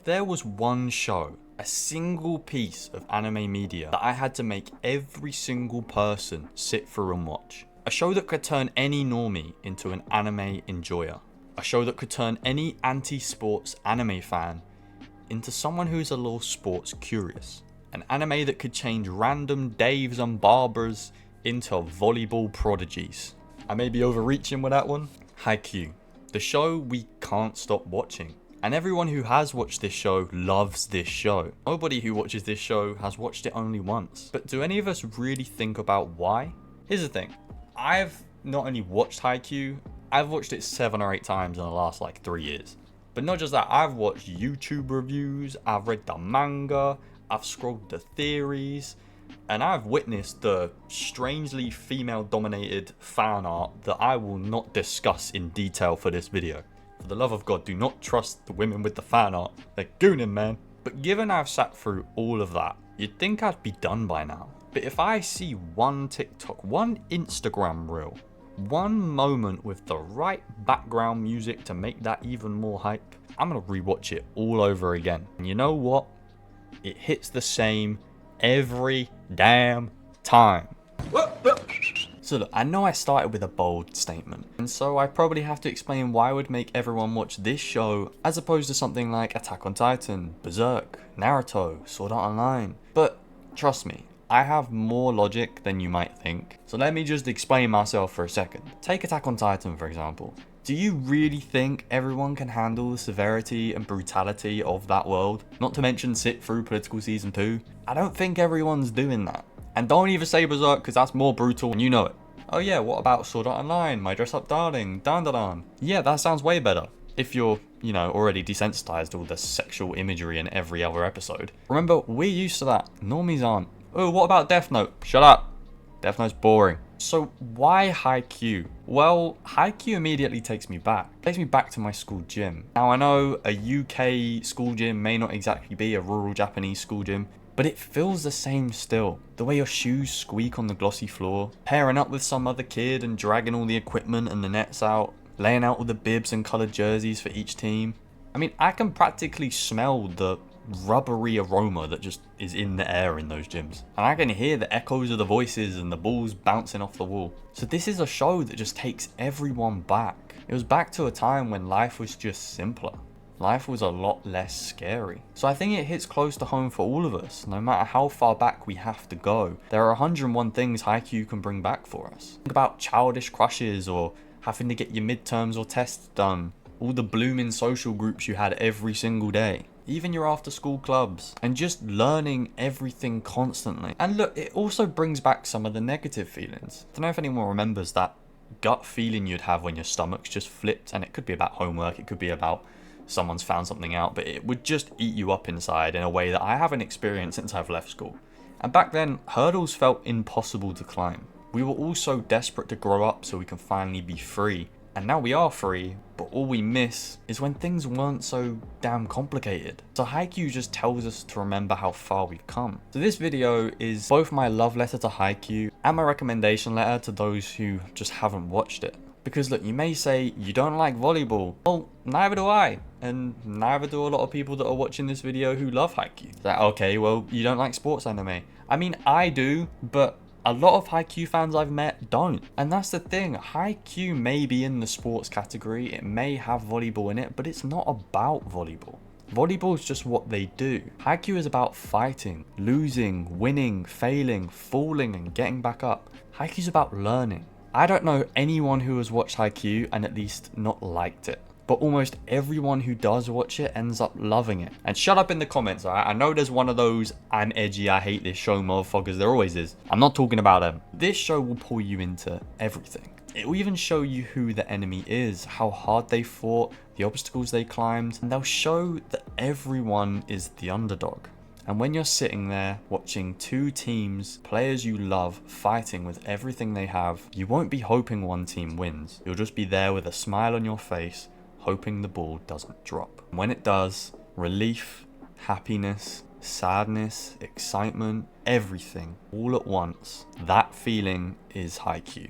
there was one show, a single piece of anime media that I had to make every single person sit through and watch, a show that could turn any normie into an anime enjoyer, a show that could turn any anti-sports anime fan into someone who's a little sports curious, an anime that could change random Daves and Barbers into volleyball prodigies. I may be overreaching with that one. Haikyuu, the show we can't stop watching. And everyone who has watched this show loves this show. Nobody who watches this show has watched it only once. But do any of us really think about why? Here's the thing. I've not only watched Haikyuu, I've watched it 7 or 8 times in the last 3 years. But not just that, I've watched YouTube reviews, I've read the manga, I've scrolled the theories, and I've witnessed the strangely female-dominated fan art that I will not discuss in detail for this video. For the love of God, do not trust the women with the fan art. They're gooning, man. But given I've sat through all of that, you'd think I'd be done by now. But if I see one TikTok, one Instagram reel, one moment with the right background music to make that even more hype, I'm gonna rewatch it all over again. And you know what? It hits the same every damn time. So look, I know I started with a bold statement, and so I probably have to explain why I would make everyone watch this show as opposed to something like Attack on Titan, Berserk, Naruto, Sword Art Online. But trust me, I have more logic than you might think. So let me just explain myself for a second. Take Attack on Titan for example. Do you really think everyone can handle the severity and brutality of that world? Not to mention sit through political season 2? I don't think everyone's doing that. And don't even say Berserk, because that's more brutal and you know it. Oh yeah, what about Sword Art Online, My Dress Up Darling, Dan Dan Dan? Yeah, that sounds way better. If you're, already desensitized to all the sexual imagery in every other episode. Remember, we're used to that. Normies aren't. Oh, what about Death Note? Shut up. Death Note's boring. So why Haikyuu? Well, Haikyuu immediately takes me back. It takes me back to my school gym. Now I know a UK school gym may not exactly be a rural Japanese school gym, but it feels the same still. The way your shoes squeak on the glossy floor, pairing up with some other kid and dragging all the equipment and the nets out, laying out all the bibs and coloured jerseys for each team. I mean, I can practically smell the rubbery aroma that just is in the air in those gyms. And I can hear the echoes of the voices and the balls bouncing off the wall. So this is a show that just takes everyone back. It was back to a time when life was just simpler. Life was a lot less scary. So I think it hits close to home for all of us, no matter how far back we have to go. There are 101 things Haikyuu can bring back for us. Think about childish crushes or having to get your midterms or tests done. All the blooming social groups you had every single day. Even your after school clubs. And just learning everything constantly. And look, it also brings back some of the negative feelings. I don't know if anyone remembers that gut feeling you'd have when your stomach's just flipped. And it could be about homework, it could be about someone's found something out, but it would just eat you up inside in a way that I haven't experienced since I've left school. And back then, hurdles felt impossible to climb. We were all so desperate to grow up so we can finally be free. And now we are free, but all we miss is when things weren't so damn complicated. So Haikyuu just tells us to remember how far we've come. So this video is both my love letter to Haikyuu and my recommendation letter to those who just haven't watched it. Because look, you may say you don't like volleyball. Well, neither do I. And neither do a lot of people that are watching this video who love Haikyuu. It's like, okay, well, you don't like sports anime. I mean, I do, but a lot of Haikyuu fans I've met don't. And that's the thing, Haikyuu may be in the sports category, it may have volleyball in it, but it's not about volleyball. Volleyball is just what they do. Haikyuu is about fighting, losing, winning, failing, falling, and getting back up. Haikyuu is about learning. I don't know anyone who has watched Haikyuu and at least not liked it. But almost everyone who does watch it ends up loving it. And shut up in the comments, alright? I know there's one of those I'm edgy, I hate this show motherfuckers, there always is. I'm not talking about them. This show will pull you into everything. It will even show you who the enemy is, how hard they fought, the obstacles they climbed, and they'll show that everyone is the underdog. And when you're sitting there watching two teams, players you love, fighting with everything they have, you won't be hoping one team wins. You'll just be there with a smile on your face, hoping the ball doesn't drop. And when it does, relief, happiness, sadness, excitement, everything, all at once, that feeling is Haikyuu.